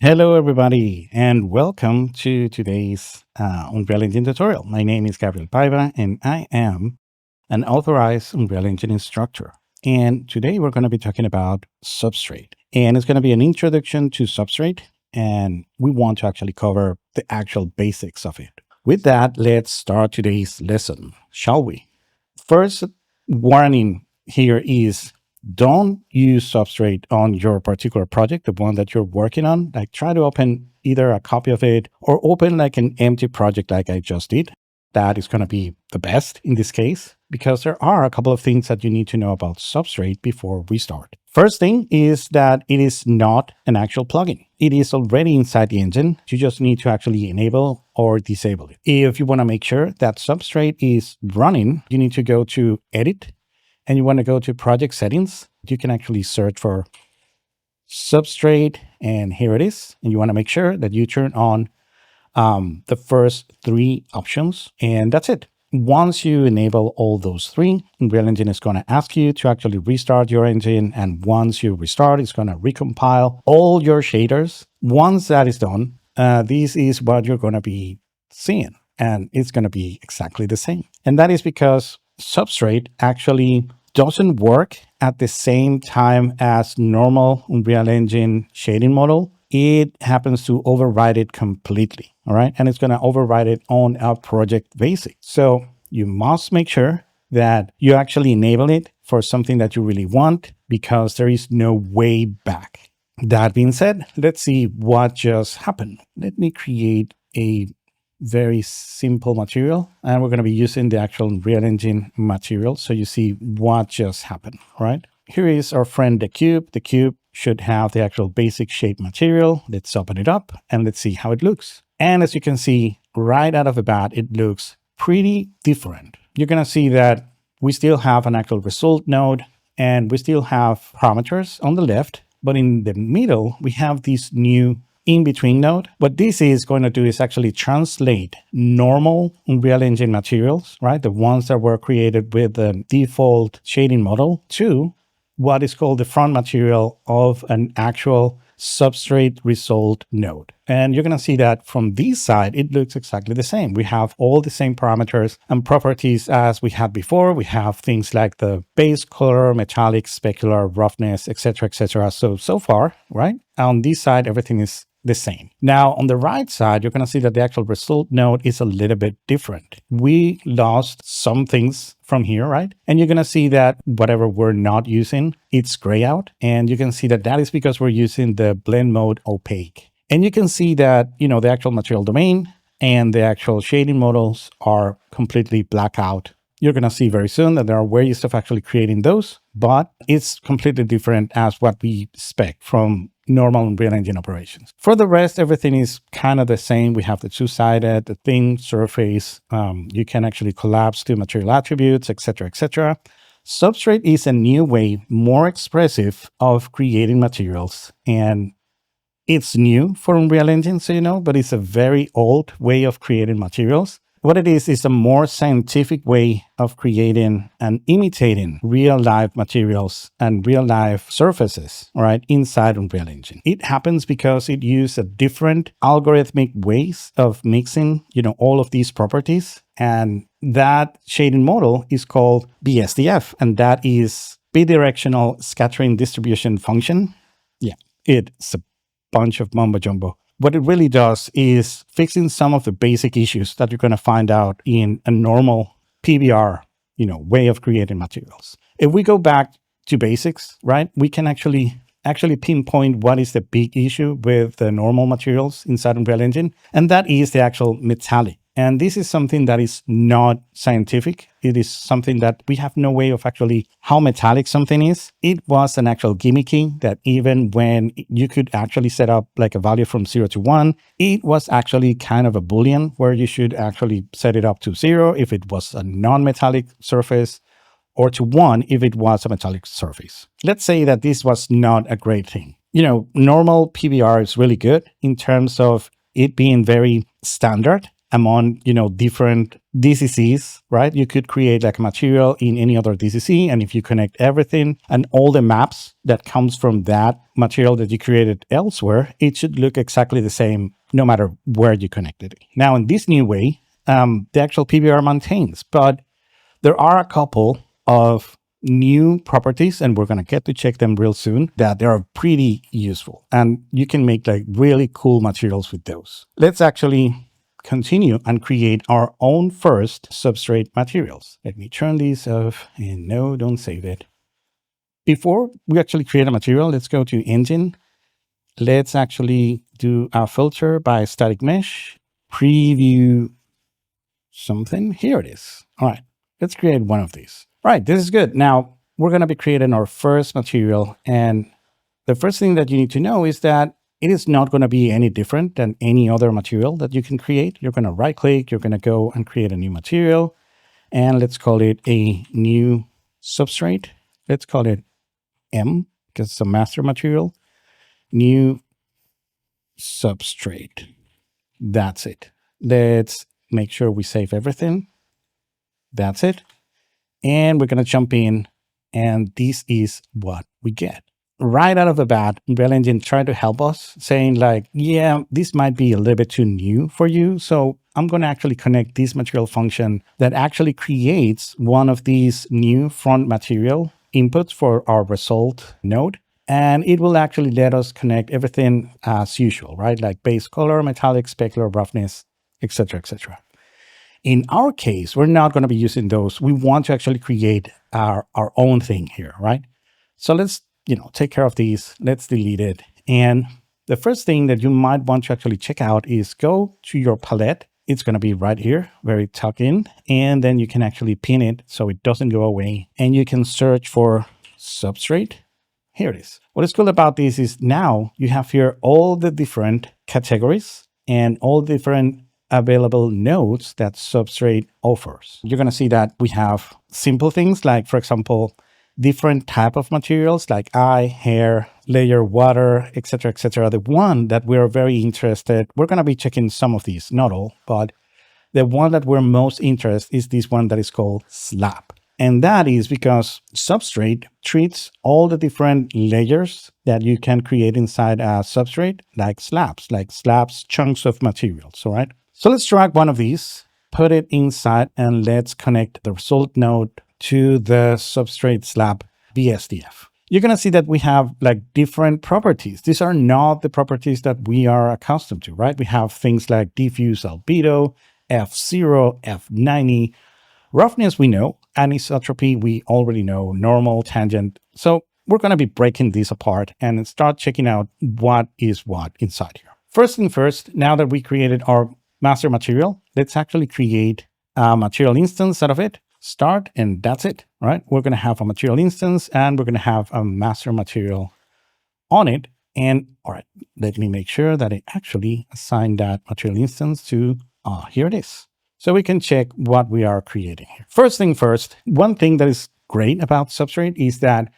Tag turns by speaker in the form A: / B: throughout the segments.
A: Hello, everybody, and welcome to today's Unreal Engine tutorial. My name is Gabriel Paiva, and I am an authorized Unreal Engine instructor. And today we're going to be talking about Substrate. And it's going to be an introduction to Substrate, and we want to actually cover the actual basics of it. With that, let's start today's lesson, shall we? First warning here is don't use Substrate on your particular project, the one that you're working on. Like try to open either a copy of it or open like an empty project like I just did. That is going to be the best in this case, because there are a couple of things that you need to know about Substrate before we start. First thing is that it is not an actual plugin. It is already inside the engine. You just need to actually enable or disable it. If you want to make sure that Substrate is running, you need to go to Edit, and you want to go to Project Settings. You can actually search for Substrate, and here it is. And you want to make sure that you turn on the first three options, and that's it. Once you enable all those three, Unreal Engine is going to ask you to actually restart your engine. And once you restart, it's going to recompile all your shaders. Once that is done, this is what you're going to be seeing. And it's going to be exactly the same. And that is because Substrate actually doesn't work at the same time as normal Unreal Engine shading model. It happens to override it completely, all right? And it's going to override it on our project basic. So you must make sure that you actually enable it for something that you really want, because there is no way back. That being said, let's see what just happened. Let me create a very simple material, and we're going to be using the actual Unreal Engine material. So you see what just happened, right? Here is our friend, the cube. The cube should have the actual basic shape material. Let's open it up and let's see how it looks. And as you can see right out of the bat, it looks pretty different. You're going to see that we still have an actual result node, and we still have parameters on the left, but in the middle, we have this new in-between node. What this is going to do is actually translate normal Unreal Engine materials, right? The ones that were created with the default shading model, to what is called the front material of an actual Substrate result node. And you're going to see that from this side, it looks exactly the same. We have all the same parameters and properties as we had before. We have things like the base color, metallic, specular, roughness, etc., etc. So far, right? On this side, everything is the same. Now, on the right side, you're going to see that the actual result node is a little bit different. We lost some things from here, right? And you're going to see that whatever we're not using, it's gray out. And you can see that that is because we're using the blend mode opaque. And you can see that, you know, the actual material domain and the actual shading models are completely black out. You're going to see very soon that there are ways of actually creating those, but it's completely different as what we expect from normal Unreal Engine operations. For the rest, everything is kind of the same. We have the two-sided, the thin surface. You can actually collapse to material attributes, etc., etc. Substrate is a new way, more expressive, of creating materials. And it's new for Unreal Engine, so you know, but it's a very old way of creating materials. What it is a more scientific way of creating and imitating real-life materials and real-life surfaces, all right, inside Unreal Engine. It happens because it uses a different algorithmic ways of mixing, you know, all of these properties. And that shading model is called BSDF, and that is bidirectional scattering distribution function. Yeah, it's a bunch of mumbo jumbo. What it really does is fixing some of the basic issues that you're going to find out in a normal PBR, you know, way of creating materials. If we go back to basics, right, we can actually pinpoint what is the big issue with the normal materials inside Unreal Engine, and that is the actual metallic. And this is something that is not scientific. It is something that we have no way of actually how metallic something is. It was an actual gimmicky that even when you could actually set up like a value from 0 to 1, it was actually kind of a Boolean where you should actually set it up to 0 if it was a non-metallic surface, or to 1 if it was a metallic surface. Let's say that this was not a great thing. You know, normal PBR is really good in terms of it being very standard among, you know, different DCCs, right? You could create like a material in any other DCC, and if you connect everything and all the maps that comes from that material that you created elsewhere, it should look exactly the same no matter where you connected it. Now, in this new way, the actual PBR maintains, but there are a couple of new properties, and we're going to get to check them real soon, that they are pretty useful, and you can make like really cool materials with those. Let's actually continue and create our own first substrate materials. Let me turn these off, and no, don't save it. Before we actually create a material, let's go to Engine. Let's actually do a filter by static mesh, preview something. Here it is. All right, let's create one of these. All right, this is good. Now we're going to be creating our first material. And the first thing that you need to know is that it is not going to be any different than any other material that you can create. You're going to right click, you're going to go and create a new material. And let's call it a new substrate. Let's call it M because it's a master material. New substrate. That's it. Let's make sure we save everything. That's it. And we're going to jump in, and this is what we get. Right out of the bat, Unreal Engine tried to help us, saying like, yeah, this might be a little bit too new for you. So I'm going to actually connect this material function that actually creates one of these new front material inputs for our result node. And it will actually let us connect everything as usual, right? Like base color, metallic, specular, roughness, etc., etc. In our case, we're not going to be using those. We want to actually create our own thing here, right? So let's, take care of these. Let's delete it. And the first thing that you might want to actually check out is go to your palette. It's going to be right here, very tucked in. And then you can actually pin it so it doesn't go away. And you can search for substrate. Here it is. What is cool about this is now you have here all the different categories and all different available nodes that Substrate offers. You're going to see that we have simple things like, for example, different type of materials like eye, hair, layer, water, etc., etc. The one that we're very interested, we're going to be checking some of these, not all, but the one that we're most interested is this one that is called slab. And that is because Substrate treats all the different layers that you can create inside a substrate like slabs, chunks of materials, all right? So let's drag one of these, put it inside, and let's connect the result node to the substrate slab BSDF. You're going to see that we have like different properties. These are not the properties that we are accustomed to, right? We have things like diffuse albedo, F0, F90, roughness we know, anisotropy we already know, normal, tangent. So we're going to be breaking these apart and start checking out what is what inside here. First thing first, now that we created our master material, let's actually create a material instance out of it. Start, and that's it, right? We're going to have a material instance and we're going to have a master material on it. And all right, let me make sure that I actually assign that material instance to, here it is. So we can check what we are creating here. First thing first, one thing that is great about Substrate is that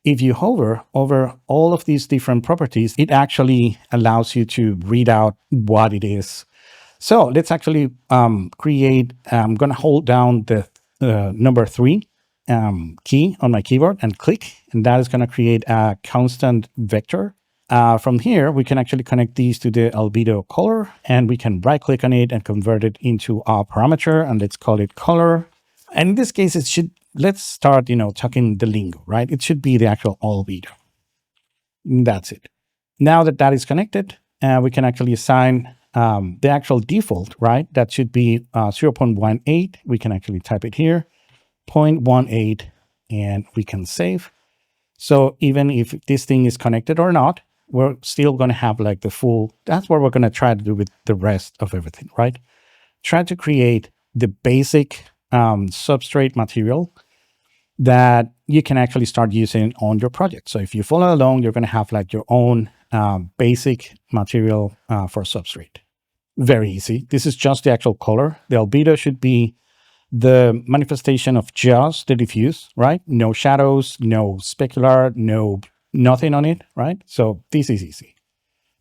A: if you hover over all of these different properties, it actually allows you to read out what it is. So let's actually create, I'm going to hold down the number 3 key on my keyboard and click, and that is going to create a constant vector. From here, we can actually connect these to the albedo color, and we can right click on it and convert it into a parameter, and let's call it color. And in this case, it should, let's start, talking the lingo, right? It should be the actual albedo. That's it. Now that that is connected, we can actually assign the actual default, right? That should be 0.18. We can actually type it here, 0.18, and we can save. So even if this thing is connected or not, we're still going to have like the full, that's what we're going to try to do with the rest of everything, right? Try to create the basic substrate material that you can actually start using on your project. So if you follow along, you're going to have like your own basic material for substrate. Very easy. This is just the actual color. The albedo should be the manifestation of just the diffuse, right? No shadows, no specular, nothing on it, right? So this is easy.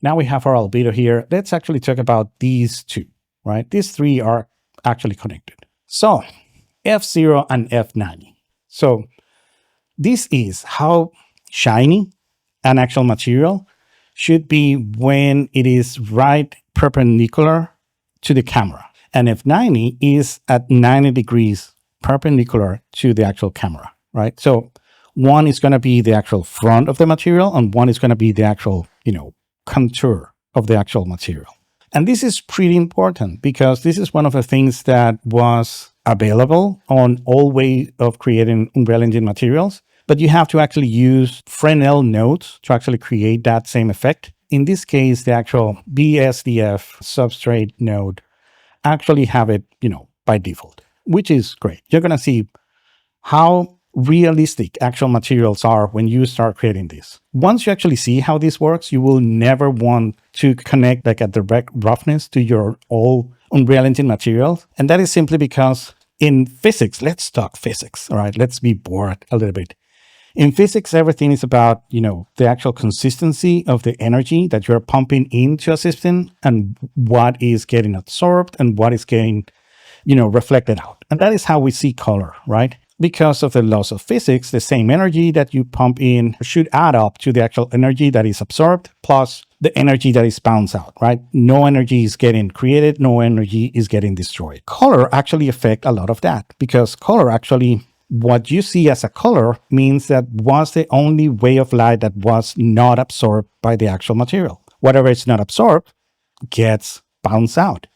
A: Now we have our albedo here. Let's actually talk about these two, right? These three are actually connected. So F0 and F90. So this is how shiny an actual material should be when it is right perpendicular to the camera. And F90 is at 90 degrees perpendicular to the actual camera, right? So one is going to be the actual front of the material and one is going to be the actual, contour of the actual material. And this is pretty important because this is one of the things that was available on all way of creating Unreal Engine materials, but you have to actually use Fresnel nodes to actually create that same effect. In this case, the actual BSDF substrate node actually have it, by default, which is great. You're going to see how realistic actual materials are when you start creating this. Once you actually see how this works, you will never want to connect like a direct roughness to your all Unreal Engine materials. And that is simply because in physics, let's talk physics, all right? Let's be bored a little bit. In physics, everything is about, the actual consistency of the energy that you're pumping into a system and what is getting absorbed and what is getting, reflected out. And that is how we see color, right? Because of the laws of physics, the same energy that you pump in should add up to the actual energy that is absorbed plus the energy that is bounced out, right? No energy is getting created, no energy is getting destroyed. Color actually affects a lot of that because color actually, what you see as a color means that was the only way of light that was not absorbed by the actual material. Whatever is not absorbed gets bounced out.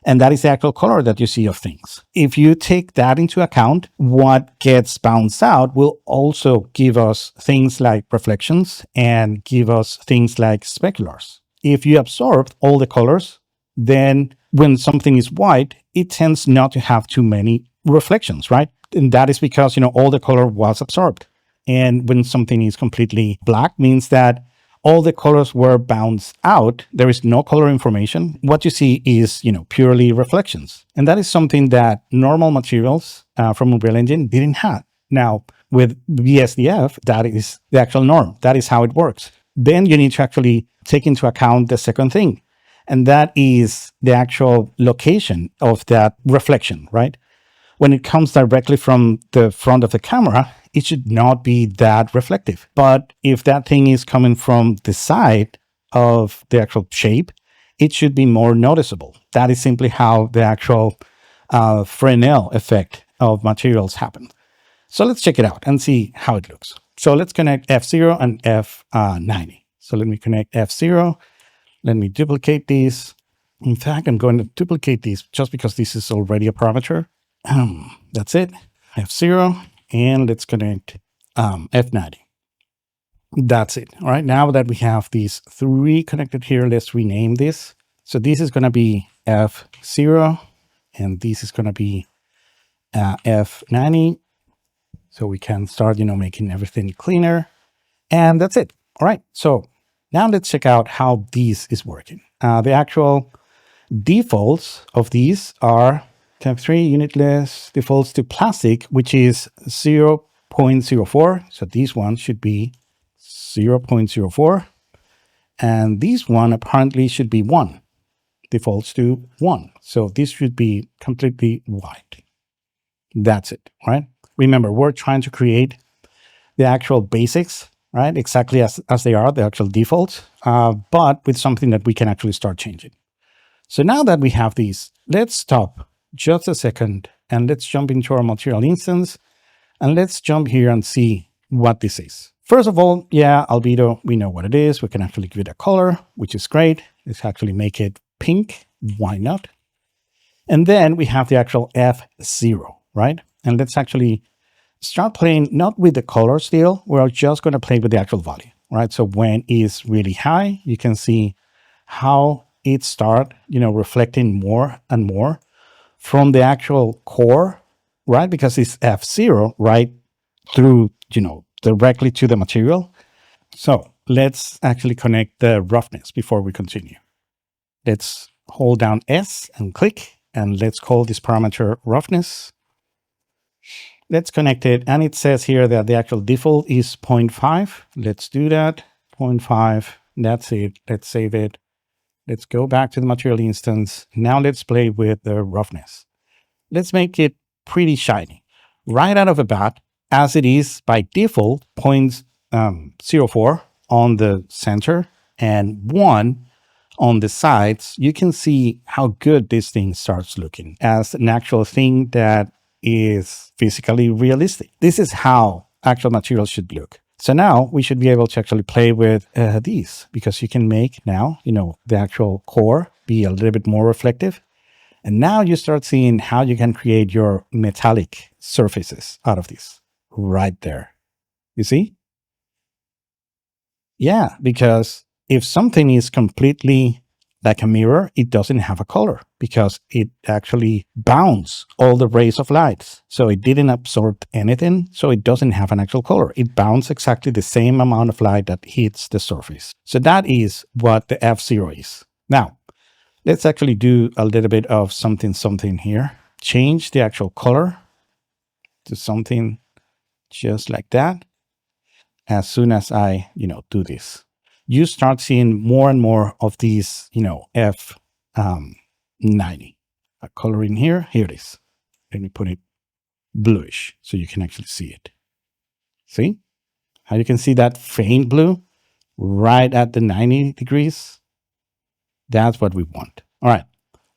A: And that is the actual color that you see of things. If you take that into account, what gets bounced out will also give us things like reflections and give us things like speculars. If you absorb all the colors, then when something is white, it tends not to have too many reflections, right? And that is because, all the color was absorbed. And when something is completely black means that all the colors were bounced out. There is no color information. What you see is, purely reflections. And that is something that normal materials from Unreal Engine didn't have. Now, with BSDF, that is the actual norm. That is how it works. Then you need to actually take into account the second thing. And that is the actual location of that reflection, right? When it comes directly from the front of the camera, it should not be that reflective. But if that thing is coming from the side of the actual shape, it should be more noticeable. That is simply how the actual Fresnel effect of materials happen. So let's check it out and see how it looks. So let's connect F0 and F90. So let me connect F0. Let me duplicate these. In fact, I'm going to duplicate these just because this is already a parameter. That's it. F0. And let's connect F90. That's it. All right. Now that we have these three connected here, let's rename this. So this is going to be F0 and this is going to be F90. So we can start, making everything cleaner. And that's it. All right. So now let's check out how this is working. The actual defaults of these are Type 3 unitless defaults to plastic, which is 0.04. So this one should be 0.04. And this one apparently should be 1. Defaults to 1. So this should be completely white. That's it, right? Remember, we're trying to create the actual basics, right? Exactly as they are, the actual defaults, but with something that we can actually start changing. So now that we have these, let's stop just a second and let's jump into our material instance and let's jump here and see what this is. First of all, yeah, albedo, we know what it is. We can actually give it a color, which is great. Let's actually make it pink. Why not? And then we have the actual F0, right? And let's actually start playing not with the color still. We're just going to play with the actual value, right? So when it's really high, you can see how it start, reflecting more and more from the actual core, right? Because it's F0 right through, directly to the material. So let's actually connect the roughness before we continue. Let's hold down S and click, and let's call this parameter roughness. Let's connect it. And it says here that the actual default is 0.5. Let's do that. 0.5. That's it. Let's save it. Let's go back to the material instance. Now let's play with the roughness. Let's make it pretty shiny. Right out of the bat, as it is by default, 0.04 on the center and 1 on the sides, you can see how good this thing starts looking as an actual thing that is physically realistic. This is how actual material should look. So now we should be able to actually play with these, because you can make now, the actual core be a little bit more reflective. And now you start seeing how you can create your metallic surfaces out of this right there. You see? Yeah, because if something is completely like a mirror, it doesn't have a color because it actually bounds all the rays of light. So it didn't absorb anything, so it doesn't have an actual color. It bounds exactly the same amount of light that hits the surface. So that is what the F0 is. Now, let's actually do a little bit of something here. Change the actual color to something just like that. As soon as I, do this, you start seeing more and more of these, F90. A color in here. Here it is. Let me put it bluish so you can actually see it. See how you can see that faint blue right at the 90 degrees? That's what we want. All right.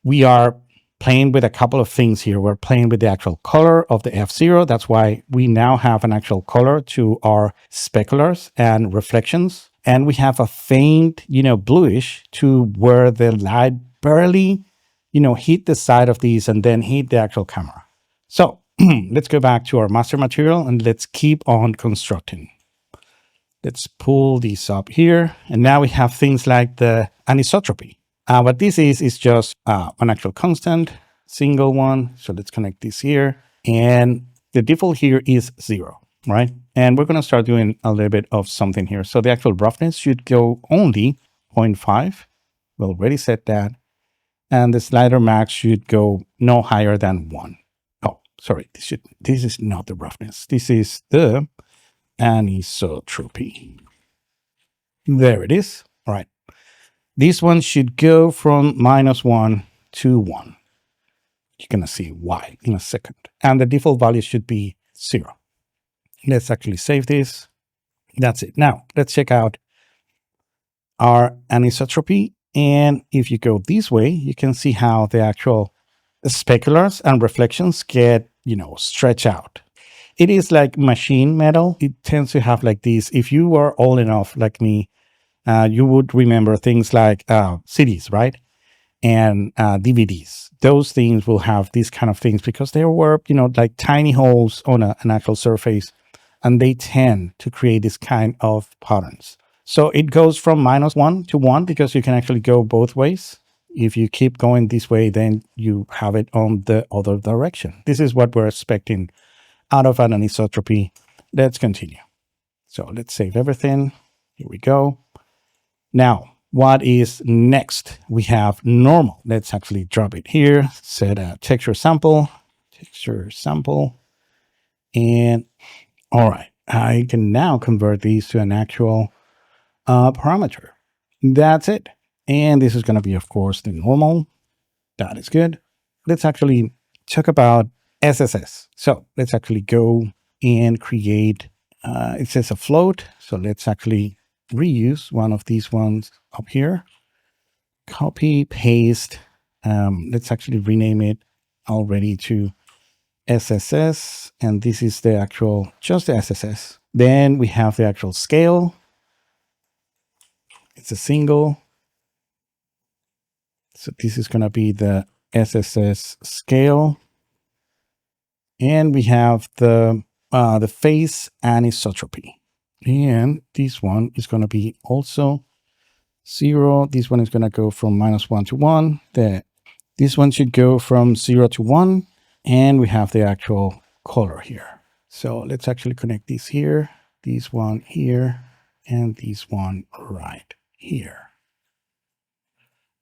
A: We are playing with a couple of things here. We're playing with the actual color of the F0. That's why we now have an actual color to our speculars and reflections. And we have a faint, bluish to where the light barely, hit the side of these and then hit the actual camera. So let's go back to our master material and let's keep on constructing. Let's pull these up here. And now we have things like the anisotropy. What this is just an actual constant, single one. So let's connect this here. And the default here is 0, right? And we're going to start doing a little bit of something here. So the actual roughness should go only 0.5. We already set that. And the slider max should go no higher than 1. Oh, sorry. This is not the roughness. This is the anisotropy. There it is. All right. This one should go from -1 to 1. You're going to see why in a second. And the default value should be 0. Let's actually save this. That's it. Now, let's check out our anisotropy. And if you go this way, you can see how the actual speculars and reflections get, stretch out. It is like machine metal. It tends to have like this. If you are old enough like me, you would remember things like CDs, right? And DVDs. Those things will have these kind of things because they were, like tiny holes on an actual surface, and they tend to create this kind of patterns. So it goes from -1 to 1 because you can actually go both ways. If you keep going this way, then you have it on the other direction. This is what we're expecting out of an anisotropy. Let's continue. So let's save everything. Here we go. Now, what is next? We have normal. Let's actually drop it here. Set a texture sample. And all right, I can now convert these to an actual parameter. That's it. And this is going to be, of course, the normal. That is good. Let's actually talk about SSS. So let's actually go and create, it says a float. So let's actually reuse one of these ones up here. Copy, paste. Let's actually rename it already to SSS. And this is the actual, just the SSS. Then we have the actual scale. It's a single. So this is going to be the SSS scale. And we have the phase anisotropy. And this one is going to be also 0. This one is going to go from -1 to 1. This one should go from 0 to 1. And we have the actual color here. So let's actually connect these here, this one here, and this one right here.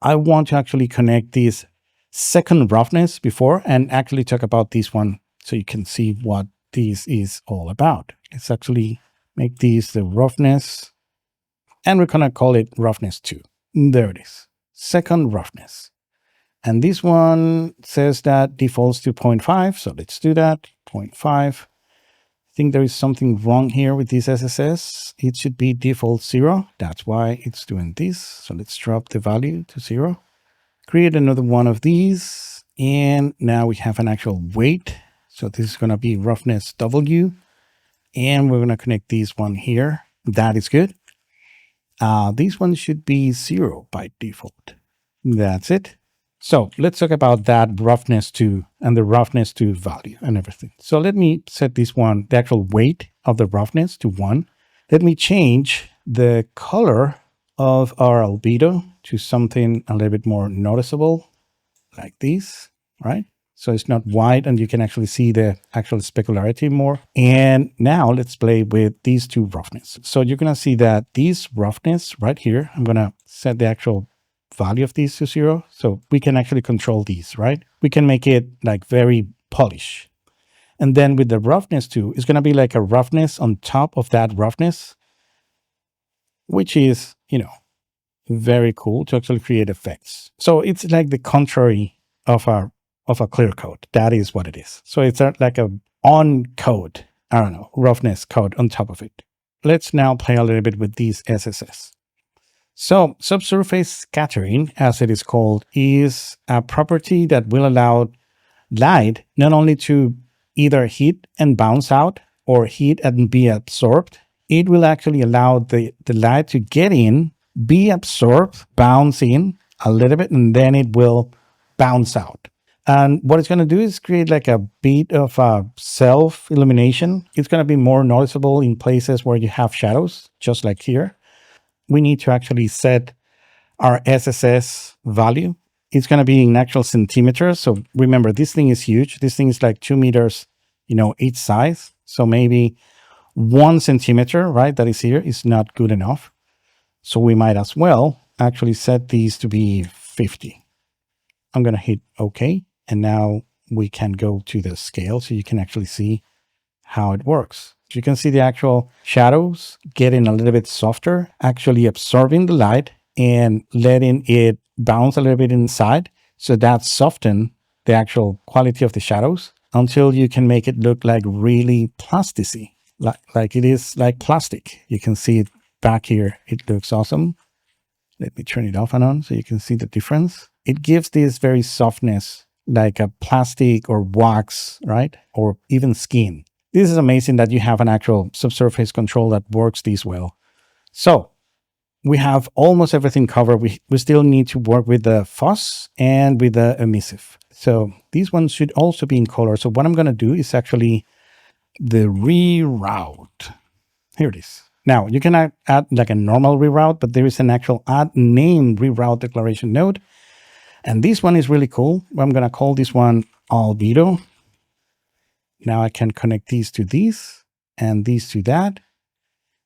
A: I want to actually connect this second roughness before and actually talk about this one so you can see what this is all about. Let's actually make this the roughness, and we're going to call it roughness 2. There it is. Second roughness. And this one says that defaults to 0.5. So let's do that. 0.5. I think there is something wrong here with this SSS. It should be default 0. That's why it's doing this. So let's drop the value to 0. Create another one of these. And now we have an actual weight. So this is going to be roughness W. And we're going to connect this one here. That is good. This one should be 0 by default. That's it. So let's talk about that roughness 2 and the roughness 2 value and everything. So let me set this one, the actual weight of the roughness to 1. Let me change the color of our albedo to something a little bit more noticeable, like this, right? So it's not white and you can actually see the actual specularity more. And now let's play with these two roughness. So you're going to see that this roughness right here, I'm going to set the actual value of these to 0. So we can actually control these, right? We can make it like very polished. And then with the roughness too, it's going to be like a roughness on top of that roughness, which is, you know, very cool to actually create effects. So it's like the contrary of a clear coat. That is what it is. So it's like a on coat, I don't know, roughness coat on top of it. Let's now play a little bit with these SSS. So subsurface scattering, as it is called, is a property that will allow light not only to either hit and bounce out or hit and be absorbed. It will actually allow the light to get in, be absorbed, bounce in a little bit, and then it will bounce out. And what it's going to do is create like a bit of a self-illumination. It's going to be more noticeable in places where you have shadows, just like here. We need to actually set our SSS value. It's going to be in actual centimeters. So remember, this thing is huge. This thing is like 2 meters, you know, each size. So maybe 1 centimeter, right, that is here is not good enough. So we might as well actually set these to be 50. I'm going to hit OK. And now we can go to the scale so you can actually see how it works. So you can see the actual shadows getting a little bit softer, actually absorbing the light and letting it bounce a little bit inside. So that softens the actual quality of the shadows until you can make it look like really plasticity, like it is like plastic. You can see it back here. It looks awesome. Let me turn it off and on so you can see the difference. It gives this very softness, like a plastic or wax, right? Or even skin. This is amazing that you have an actual subsurface control that works this well. So we have almost everything covered. We still need to work with the fuzz and with the emissive. So these ones should also be in color. So what I'm going to do is actually the reroute. Here it is. Now you can add like a normal reroute, but there is an actual add name reroute declaration node. And this one is really cool. I'm going to call this one albedo. Now I can connect these to these and these to that.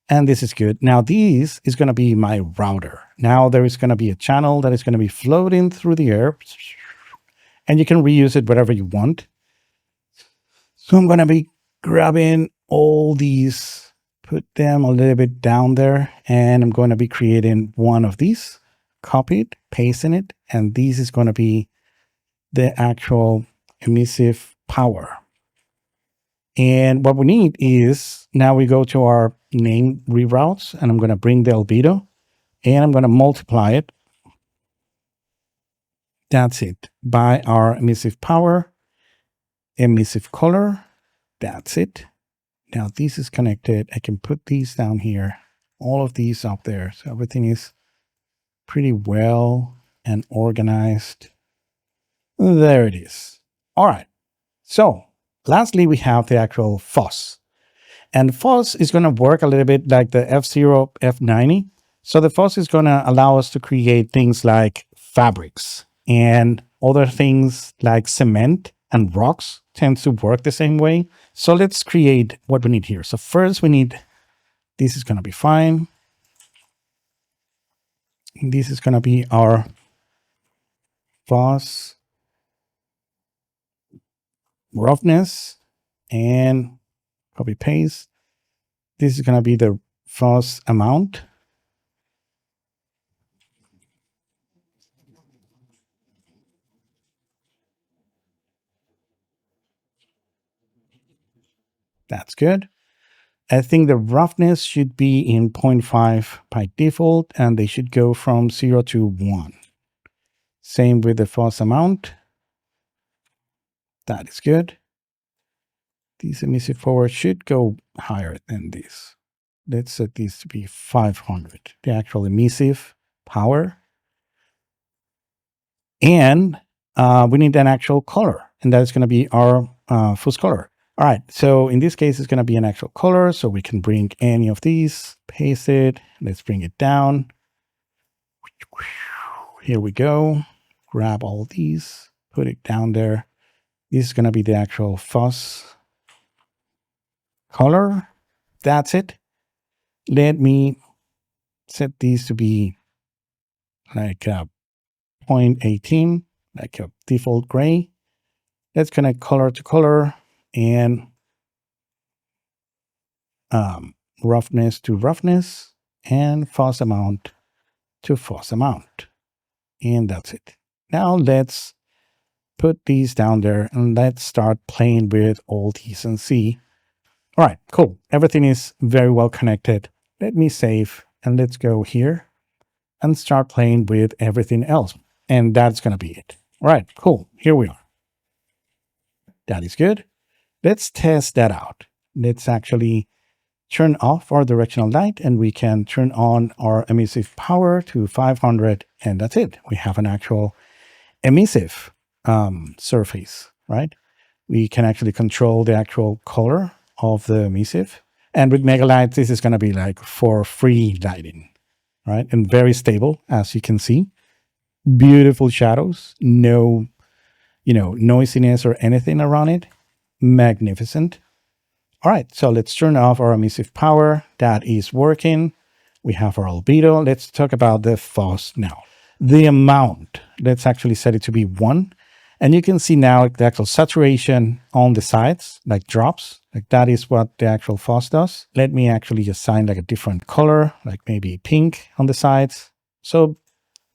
A: And this is good. Now this is going to be my router. Now there is going to be a channel that is going to be floating through the air. And you can reuse it wherever you want. So I'm going to be grabbing all these, put them a little bit down there. And I'm going to be creating one of these, copy it, pasting it. And this is going to be the actual emissive power. And what we need is, now we go to our name reroutes, and I'm going to bring the albedo, and I'm going to multiply it. That's it. By our emissive power, emissive color. That's it. Now this is connected. I can put these down here, all of these up there. So everything is pretty well and organized. There it is. All right. So lastly, we have the actual fuzz. And fuzz is going to work a little bit like the F0, F90. So the fuzz is going to allow us to create things like fabrics and other things like cement and rocks tends to work the same way. So let's create what we need here. So first we need, this is going to be fine. This is going to be our fuzz roughness and copy paste. This is going to be the fuzz amount. That's good. I think the roughness should be in 0.5 by default, and they should go from 0 to 1. Same with the fuzz amount. That is good. These emissive forward should go higher than this. Let's set these to be 500, the actual emissive power. And we need an actual color, and that's going to be our fuzz color. All right, so in this case, it's going to be an actual color, so we can bring any of these, paste it, let's bring it down. Here we go. Grab all these, put it down there. This is going to be the actual fuzz color. That's it. Let me set these to be like 0.18, like a default gray. Let's connect color to color and roughness to roughness and fuzz amount to fuzz amount. And that's it. Now let's put these down there and let's start playing with all these and see. All right, cool. Everything is very well connected. Let me save and let's go here and start playing with everything else. And that's going to be it. All right, cool. Here we are. That is good. Let's test that out. Let's actually turn off our directional light and we can turn on our emissive power to 500. And that's it. We have an actual emissive surface, right? We can actually control the actual color of the emissive. And with megalights, this is going to be like for free lighting, right? And very stable, as you can see. Beautiful shadows, no, noisiness or anything around it. Magnificent. All right, so let's turn off our emissive power. That is working. We have our albedo. Let's talk about the fuzz now. The amount, let's actually set it to be 1. And you can see now the actual saturation on the sides, like drops, like that is what the actual fuzz does. Let me actually assign like a different color, like maybe pink on the sides. So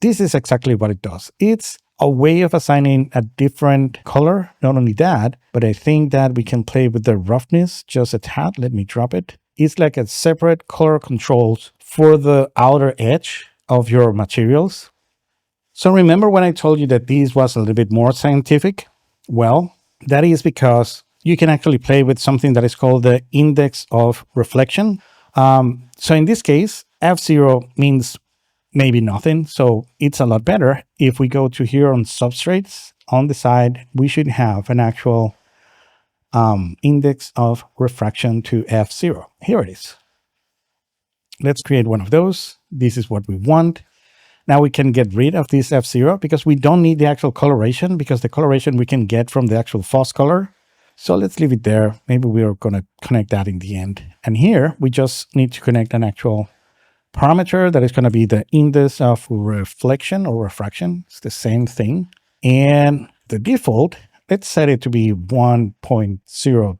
A: this is exactly what it does. It's a way of assigning a different color. Not only that, but I think that we can play with the roughness just a tad. Let me drop it. It's like a separate color controls for the outer edge of your materials. So remember when I told you that this was a little bit more scientific? Well, that is because you can actually play with something that is called the index of reflection. So in this case, F0 means maybe nothing. So it's a lot better. If we go to here on substrates, on the side, we should have an actual index of refraction to F0. Here it is. Let's create one of those. This is what we want. Now we can get rid of this F0 because we don't need the actual coloration, because the coloration we can get from the actual fuzz color. So let's leave it there. Maybe we are going to connect that in the end. And here we just need to connect an actual parameter that is going to be the index of reflection or refraction. It's the same thing. And the default, let's set it to be 1.03.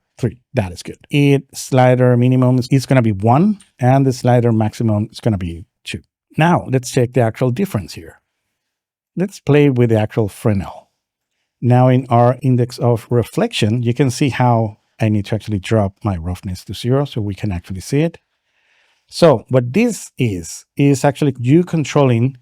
A: That is good. Its slider minimum is going to be 1 and the slider maximum is going to be 2. Now let's check the actual difference here. Let's play with the actual Fresnel. Now in our index of reflection, you can see how I need to actually drop my roughness to 0 so we can actually see it. So what this is actually you controlling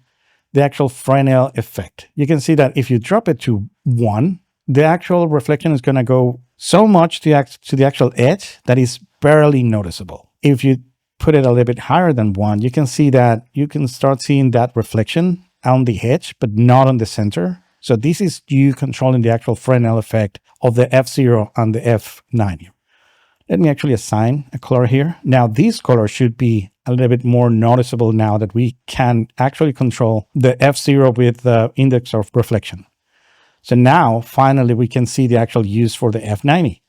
A: the actual Fresnel effect. You can see that if you drop it to 1, the actual reflection is going to go so much to the actual edge that is barely noticeable. If you put it a little bit higher than 1, you can see that you can start seeing that reflection on the edge, but not on the center. So this is you controlling the actual Fresnel effect of the F0 and the F90. Let me actually assign a color here. Now this color should be a little bit more noticeable now that we can actually control the F0 with the index of reflection. So now finally we can see the actual use for the F90.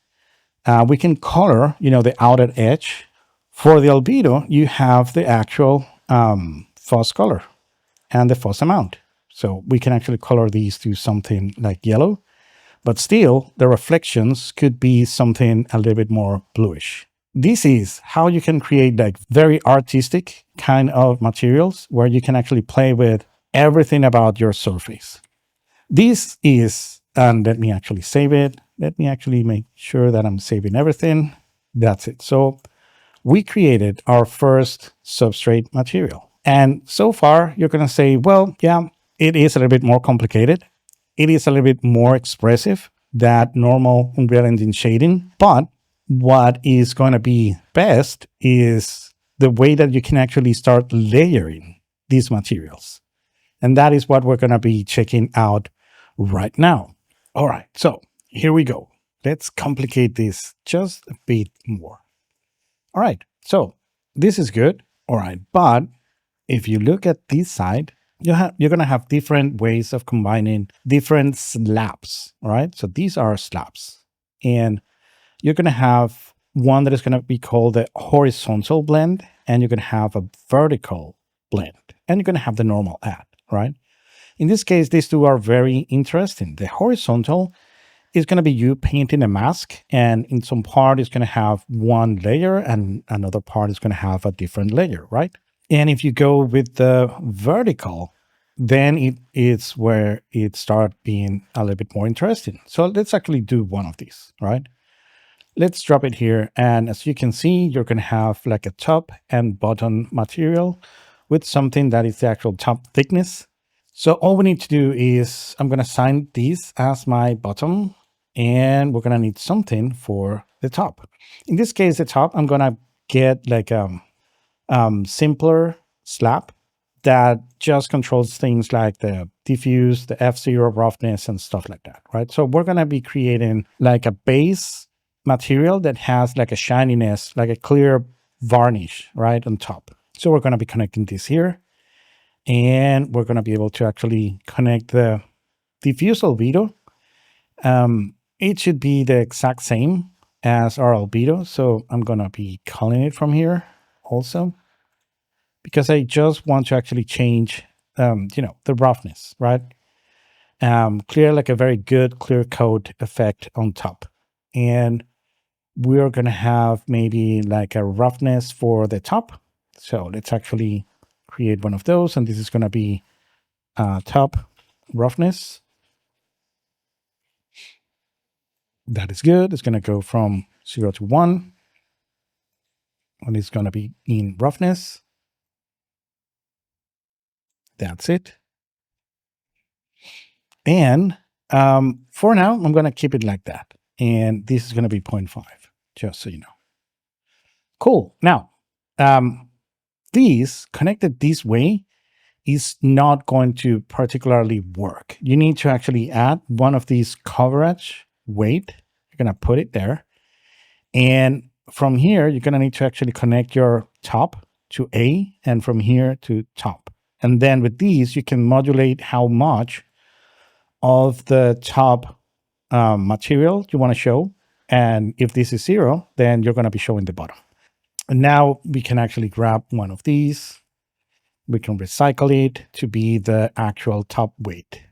A: We can color, the outer edge. For the albedo, you have the actual fuzz color and the fuzz amount. So we can actually color these to something like yellow. But still, the reflections could be something a little bit more bluish. This is how you can create like very artistic kind of materials where you can actually play with everything about your surface. This is, and let me actually save it. Let me actually make sure that I'm saving everything. That's it. So we created our first substrate material. And so far, you're going to say, well, yeah, it is a little bit more complicated. It is a little bit more expressive than normal Unreal Engine shading. But what is going to be best is the way that you can actually start layering these materials. And that is what we're going to be checking out right now. All right, so here we go. Let's complicate this just a bit more. All right, so this is good. All right, but if you look at this side, you're going to have different ways of combining different slabs. All right, so these are slabs. And you're going to have one that is going to be called the horizontal blend, and you're going to have a vertical blend, and you're going to have the normal add, right? In this case, these two are very interesting. The horizontal is going to be you painting a mask, and in some part it's going to have one layer and another part is going to have a different layer, right? And if you go with the vertical, then it's where it starts being a little bit more interesting. So let's actually do one of these, right? Let's drop it here. And as you can see, you're going to have like a top and bottom material with something that is the actual top thickness. So all we need to do is I'm going to assign these as my bottom, and we're going to need something for the top. In this case, the top, I'm going to get like a simpler slab that just controls things like the diffuse, the F0 roughness and stuff like that, right? So we're going to be creating like a base material that has like a shininess, like a clear varnish, right, on top. So we're going to be connecting this here, and we're going to be able to actually connect the diffuse albedo. It should be the exact same as our albedo. So I'm going to be calling it from here also, because I just want to actually change, the roughness, right? Clear like a very good clear coat effect on top. And we're going to have maybe like a roughness for the top. So let's actually create one of those. And this is going to be top roughness. That is good. It's going to go from 0 to 1. And it's going to be in roughness. That's it. And for now, I'm going to keep it like that. And this is going to be 0.5, just so you know. Cool. Now, these connected this way is not going to particularly work. You need to actually add one of these coverage weight. You're going to put it there. And from here, you're going to need to actually connect your top to A, and from here to top. And then with these, you can modulate how much of the top material you want to show. And if this is 0, then you're going to be showing the bottom. And now we can actually grab one of these. We can recycle it to be the actual top weight.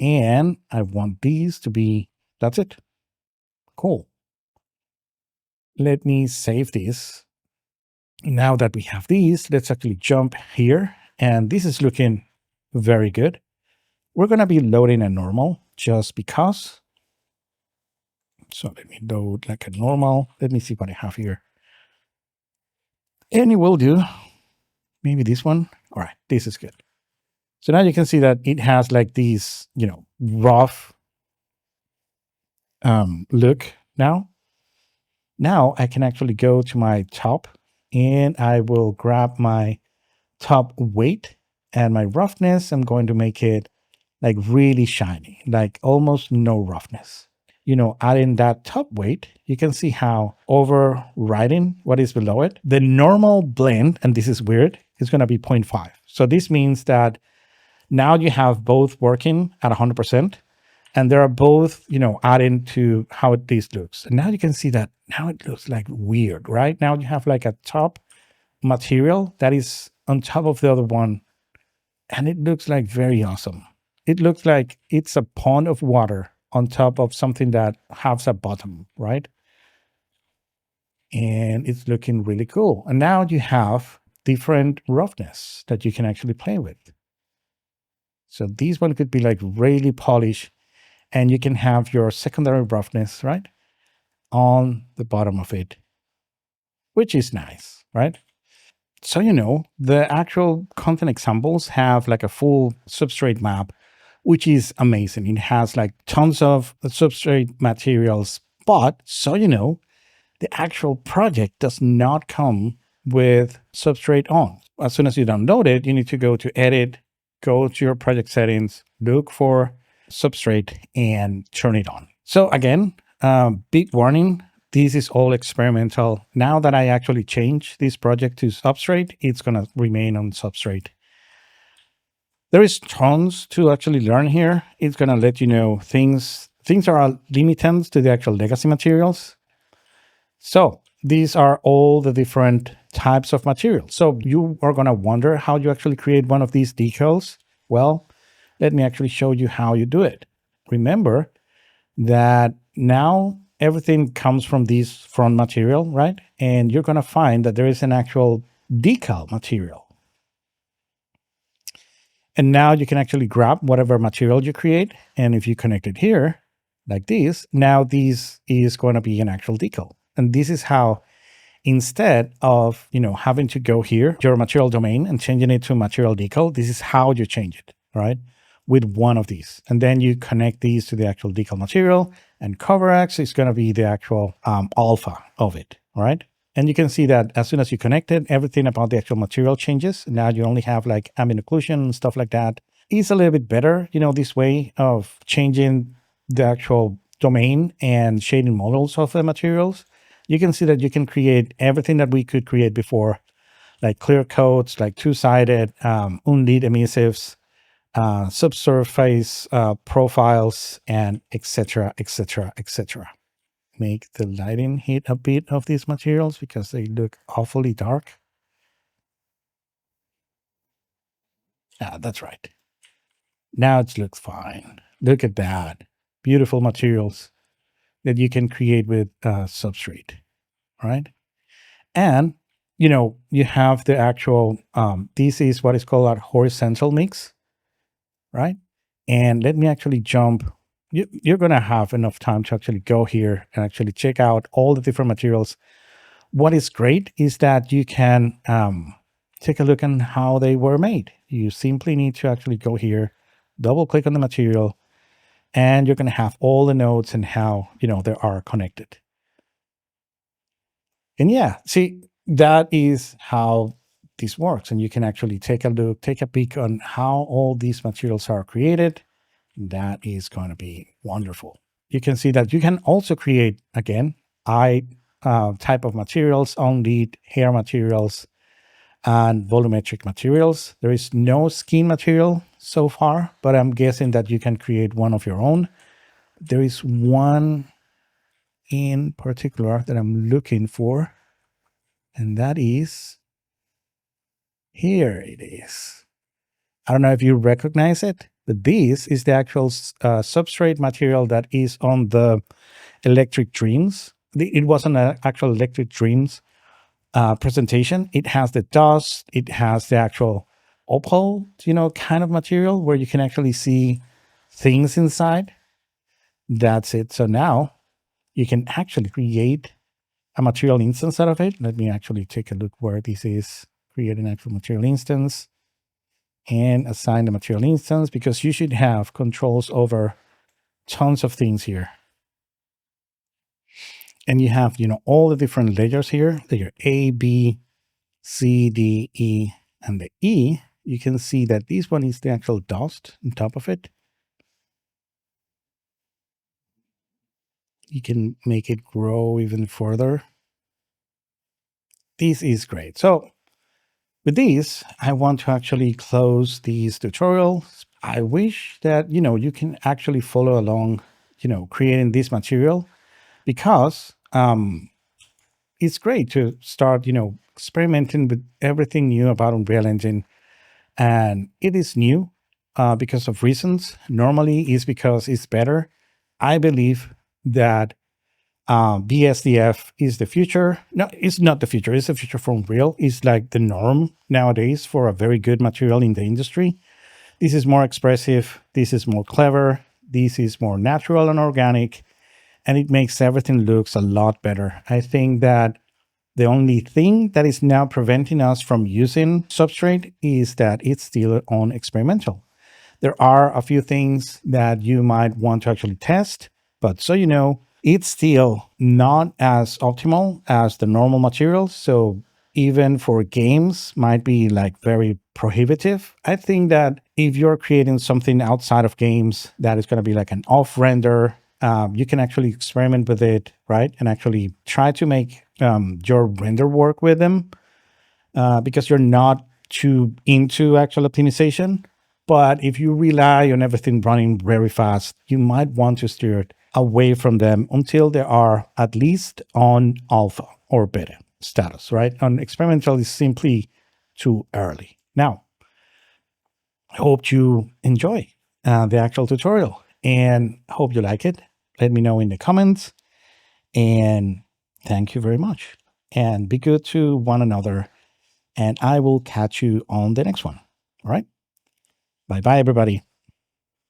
A: And I want these to be, that's it. Cool. Let me save this. Now that we have these, let's actually jump here. And this is looking very good. We're going to be loading a normal just because. So let me load like a normal. Let me see what I have here. And it will do. Maybe this one. All right, this is good. So now you can see that it has like these, rough look now. Now I can actually go to my top, and I will grab my top weight and my roughness. I'm going to make it like really shiny, like almost no roughness. Adding that top weight, you can see how overriding what is below it. The normal blend, and this is weird, is going to be 0.5. So this means that now you have both working at 100%, and they are both, adding to how this looks. And now you can see that now it looks like weird, right? Now you have like a top material that is on top of the other one, and it looks like very awesome. It looks like it's a pond of water on top of something that has a bottom, right? And it's looking really cool. And now you have different roughness that you can actually play with. So this one could be like really polished, and you can have your secondary roughness, right, on the bottom of it, which is nice, right? So, the actual content examples have like a full substrate map, which is amazing. It has like tons of substrate materials, but the actual project does not come with substrate on. As soon as you download it, you need to go to edit, go to your project settings, look for substrate, and turn it on. So again, big warning, this is all experimental. Now that I actually change this project to Substrate, it's going to remain on Substrate. There is tons to actually learn here. It's going to let you know things are limitants to the actual legacy materials. So these are all the different types of materials. So you are going to wonder how you actually create one of these decals. Well, let me actually show you how you do it. Remember that now everything comes from this front material, right? And you're going to find that there is an actual decal material. And now you can actually grab whatever material you create. And if you connect it here, like this, now this is going to be an actual decal. And this is how, instead of having to go here, your material domain, and changing it to material decal, this is how you change it, right? With one of these. And then you connect these to the actual decal material, and CoverX is going to be the actual alpha of it, right? And you can see that as soon as you connect it, everything about the actual material changes. Now you only have like ambient occlusion and stuff like that. It's a little bit better, this way of changing the actual domain and shading models of the materials. You can see that you can create everything that we could create before, like clear coats, like two-sided, unlit emissives, subsurface profiles, and etc., etc., etc. Make the lighting hit a bit of these materials because they look awfully dark. That's right. Now it looks fine. Look at that. Beautiful materials that you can create with Substrate, right? And, you have the actual, this is what is called a horizontal mix, right? And let me actually jump. You're going to have enough time to actually go here and actually check out all the different materials. What is great is that you can take a look on how they were made. You simply need to actually go here, double click on the material, and you're going to have all the nodes and how, they are connected. And yeah, see, that is how this works. And you can actually take a look, take a peek on how all these materials are created. That is going to be wonderful. You can see that you can also create, again, type of materials, on-lead, hair materials, and volumetric materials. There is no skin material so far, but I'm guessing that you can create one of your own. There is one in particular that I'm looking for, and that is, here it is. I don't know if you recognize it, but this is the actual substrate material that is on the Electric Dreams. It wasn't an actual Electric Dreams presentation. It has the dust, it has the actual opal, kind of material where you can actually see things inside. That's it. So now you can actually create a material instance out of it. Let me actually take a look where this is. Create an actual material instance and assign the material instance, because you should have controls over tons of things here. And you have, all the different layers here, layer A, B, C, D, E, and the E. You can see that this one is the actual dust on top of it. You can make it grow even further. This is great. So with this, I want to actually close these tutorials. I wish that, you can actually follow along, creating this material, because it's great to start, experimenting with everything new about Unreal Engine. And it is new because of reasons. Normally it's because it's better. I believe that BSDF is the future. No, it's not the future. It's the future for Unreal. It's like the norm nowadays for a very good material in the industry. This is more expressive. This is more clever. This is more natural and organic. And it makes everything looks a lot better. I think that the only thing that is now preventing us from using Substrate is that it's still on experimental. There are a few things that you might want to actually test, but so you know, it's still not as optimal as the normal materials. So even for games might be like very prohibitive. I think that if you're creating something outside of games that is going to be like an off render, you can actually experiment with it, right? And actually try to make your render work with them because you're not too into actual optimization. But if you rely on everything running very fast, you might want to steer it away from them until they are at least on alpha or beta status, right? On experimental is simply too early. Now, I hope you enjoy the actual tutorial and hope you like it. Let me know in the comments. And thank you very much. And be good to one another. And I will catch you on the next one. All right. Bye bye, everybody.